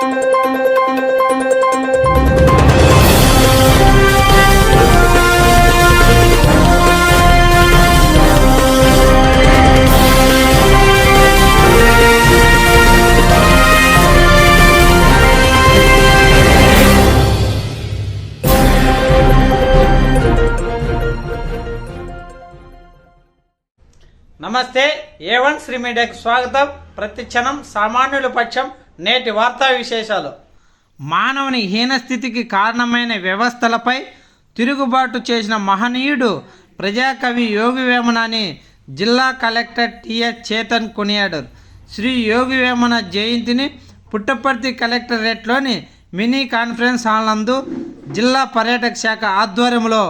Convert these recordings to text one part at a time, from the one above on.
నమస్తే A1 శ్రీ మీడియాకు స్వాగతం. ప్రతిక్షణం సామాన్యుల పక్షం. నేటి వార్తా విశేషాలు. మానవుని హీనస్థితికి కారణమైన వ్యవస్థలపై తిరుగుబాటు చేసిన మహనీయుడు ప్రజాకవి యోగి వేమనని జిల్లా కలెక్టర్ టిఎస్ చేతన్ కొనియాడారు. శ్రీ యోగి వేమన జయంతిని పుట్టపర్తి కలెక్టరేట్లోని మినీ కాన్ఫరెన్స్ హాల్ నందు జిల్లా పర్యాటక శాఖ ఆధ్వర్యంలో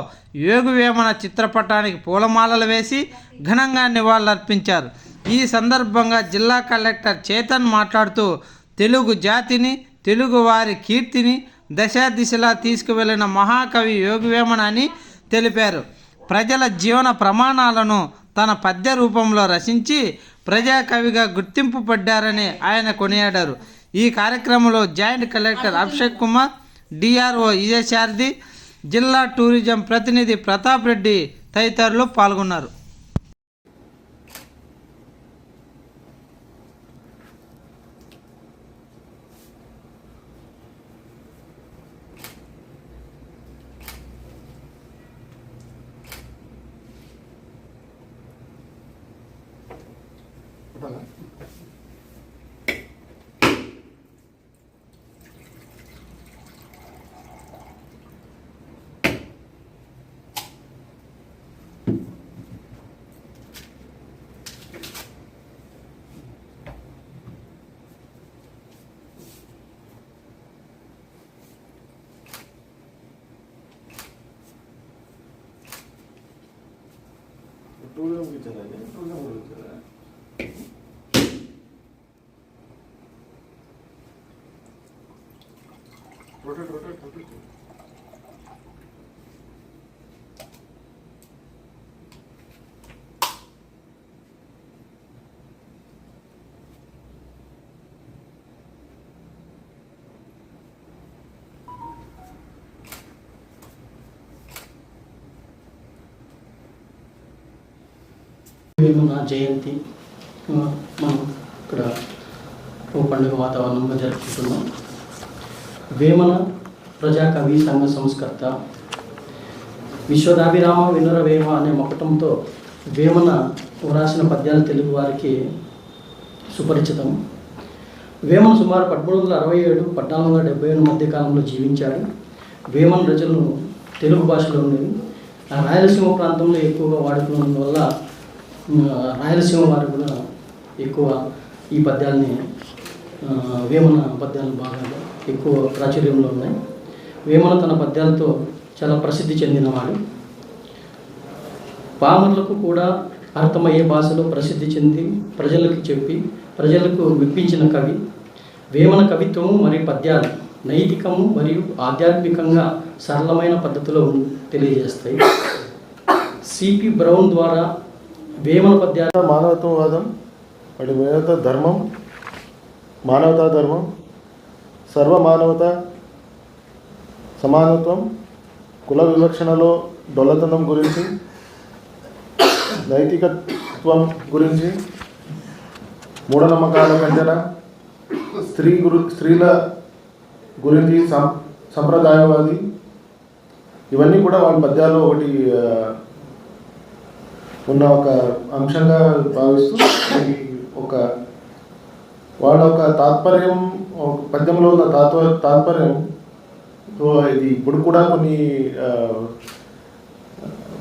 యోగి వేమన చిత్రపటానికి పూలమాలలు వేసి ఘనంగా నివాళులర్పించారు. ఈ సందర్భంగా జిల్లా కలెక్టర్ చేతన్ మాట్లాడుతూ తెలుగు జాతిని, తెలుగు వారి కీర్తిని దశ దిశలా తీసుకువెళ్లిన మహాకవి యోగి వేమన అని తెలిపారు. ప్రజల జీవన ప్రమాణాలను తన పద్య రూపంలో రచించి ప్రజాకవిగా గుర్తింపు పడ్డారని ఆయన కొనియాడారు. ఈ కార్యక్రమంలో joint collector Abhishek Kumar, DRO Vijayasaradhi, జిల్లా టూరిజం ప్రతినిధి ప్రతాప్ రెడ్డి తదితరులు పాల్గొన్నారు. टूरिज्म की चला जाए टूरिज्म को चला रोटेट रोटेट रोटेट వేమన జయంతి మనం ఇక్కడ ఓ పండుగ వాతావరణంలో జరుపుకుంటున్నాం. వేమన ప్రజాకవి సంఘ సంస్కర్త, విశ్వదాభిరామ వినుర వేమ అనే మొకటంతో వేమన వ్రాసిన పద్యాలు తెలుగు వారికి సుపరిచితం. వేమన సుమారు 1367-1477 మధ్య కాలంలో జీవించాడు. వేమన రచనలు తెలుగు భాషలో ఉండేవి. రాయలసీమ ప్రాంతంలో ఎక్కువగా వాడుకున్నందువల్ల రాయలసీమ వారు కూడా ఎక్కువ ఈ పద్యాలని వేమన పద్యాలు బాగా ఎక్కువ ప్రాచుర్యంలో ఉన్నాయి. వేమన తన పద్యాలతో చాలా ప్రసిద్ధి చెందినవాడు. పామరులకు కూడా అర్థమయ్యే భాషలో ప్రసిద్ధి చెంది ప్రజలకు చెప్పి ప్రజలకు మెప్పించిన కవి. వేమన కవిత్వము మరియు పద్యాలు నైతికము మరియు ఆధ్యాత్మికంగా సరళమైన పద్ధతిలో తెలియజేస్తాయి. సిపి బ్రౌన్ ద్వారా వేమన పద్యాలు మానవత్వవాదం మరి ధర్మం, మానవతా ధర్మం, సర్వమానవత, సమానత్వం, కుల వివక్షణలో డొల్లతనం గురించి, నైతికత్వం గురించి, మూఢనమ్మకాల ఖండన, స్త్రీల గురించి, సంప్రదాయవాది, ఇవన్నీ కూడా వాళ్ళ పద్యాల్లో ఒకటి ఉన్న ఒక అంశంగా భావిస్తూ వాళ్ళ ఒక తాత్పర్యం, పద్యంలో ఉన్న తాత్పర్యం ఇది ఇప్పుడు కూడా కొన్ని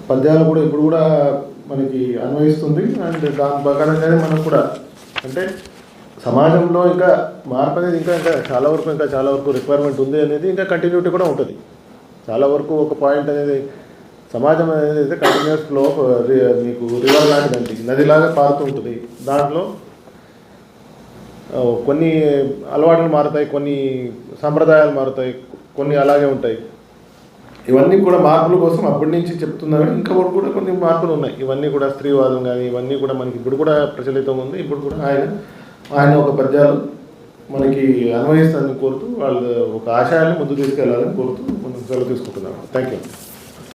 పద్యాలు కూడా ఇప్పుడు కూడా మనకి అన్వయిస్తుంది. అండ్ దాని ప్రకారంగానే మనం కూడా అంటే సమాజంలో ఇంకా మార్పు అనేది ఇంకా చాలా వరకు రిక్వైర్మెంట్ ఉంది అనేది ఇంకా కంటిన్యూటీ కూడా ఉంటుంది. చాలా వరకు ఒక పాయింట్ అనేది సమాజం అనేది అయితే కంటిన్యూస్ ఫ్లో మీకు రివర్ లాంటిదండి, నదిలాగా పారుతూ ఉంటుంది. దాంట్లో కొన్ని అలవాట్లు మారుతాయి, కొన్ని సాంప్రదాయాలు మారుతాయి, కొన్ని అలాగే ఉంటాయి. ఇవన్నీ కూడా మార్పుల కోసం అప్పటి నుంచి చెప్తున్నారు. ఇంకా కూడా కొన్ని మార్పులు ఉన్నాయి. ఇవన్నీ కూడా స్త్రీవాదం కానీ ఇవన్నీ కూడా మనకి ఇప్పుడు కూడా ప్రచలితం ఉంది. ఇప్పుడు కూడా ఆయన ఒక పద్యాలు మనకి అన్వయిస్తుందని కోరుతూ వాళ్ళు ఒక ఆశయాన్ని ముందుకు తీసుకెళ్లాలని కోరుతూ మనం సెలవు తీసుకుంటున్నాం. Thank you.